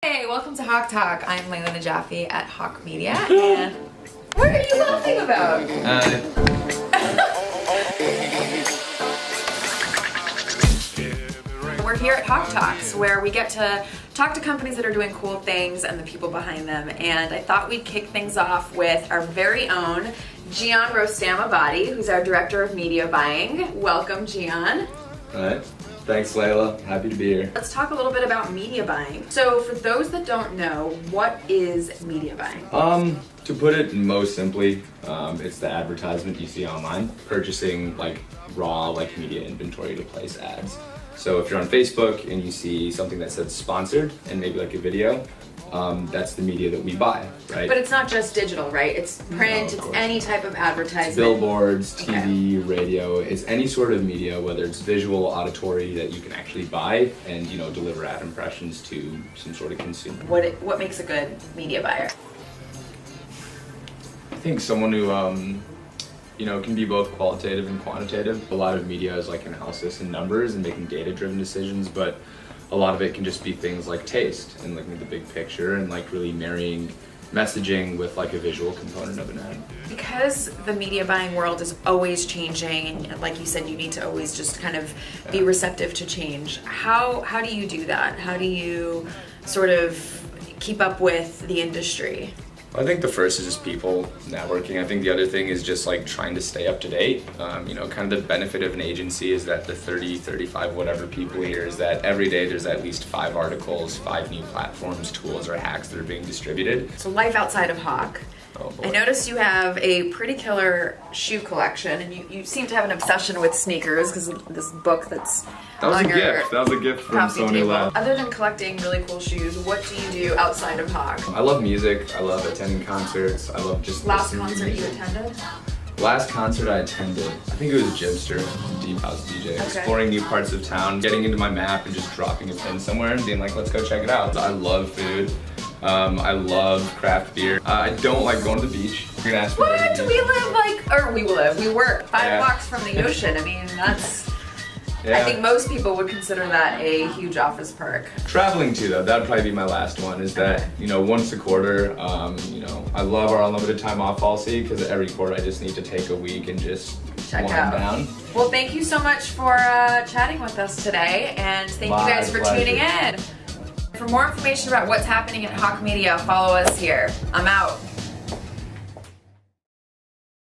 Hey, welcome to Hawke Talk. I'm Layla Najafi at Hawke Media, and what are you laughing about? We're here at Hawke Talks, where we get to talk to companies that are doing cool things and the people behind them. And I thought we'd kick things off with our very own Jeeyan Rostam-Abadi, who's our Director of Media Buying. Welcome, Jeeyan. Alright. Thanks, Layla. Happy to be here. Let's talk a little bit about media buying. So for those that don't know, what is media buying? To put it most simply, it's the advertisement you see online, purchasing like raw media inventory to place ads. So if you're on Facebook and you see something that says sponsored and maybe like a video, that's the media that we buy, right? But it's not just digital, right? It's print, it's any type of advertisement. It's billboards, TV, radio, it's any sort of media, whether it's visual, auditory, that you can actually buy and, you know, deliver ad impressions to some sort of consumer. What makes a good media buyer? I think someone who, can be both qualitative and quantitative. A lot of media is like analysis and numbers and making data-driven decisions, but a lot of it can just be things like taste and looking at the big picture and like really marrying messaging with like a visual component of an ad. Because the media buying world is always changing, and like you said, you need to always just kind of be receptive to change. How do you do that? How do you sort of keep up with the industry? I think the first is just people networking. I think the other thing is just like trying to stay up to date. Kind of the benefit of an agency is that the 30, 35, whatever people here is that every day there's at least 5 articles, 5 new platforms, tools, or hacks that are being distributed. So life outside of Hawke. Oh, boy. I noticed you have a pretty killer shoe collection, and you seem to have an obsession with sneakers because of this book that's That was on a your gift. That was a gift from coffee Sony table. Lab. Other than collecting really cool shoes, what do you do outside of Hawke? I love music. I love attending concerts. I love just Last listening to concert you music. attended? Last concert I attended, I think it was Jimster, Deep House DJ, exploring new parts of town, getting into my map and just dropping a pin somewhere and being like, let's go check it out. I love food. I love craft beer. I don't like going to the beach. You're gonna ask me. What? We work 5 blocks from the ocean. I mean, that's... Yeah. I think most people would consider that a huge office perk. Traveling too, though, that'd probably be my last one, is that, once a quarter, I love our unlimited time off policy because every quarter I just need to take a week and just Check wind out. down. Well, thank you so much for chatting with us today, and thank you guys for tuning in. For more information about what's happening at Hawke Media, follow us here. I'm out.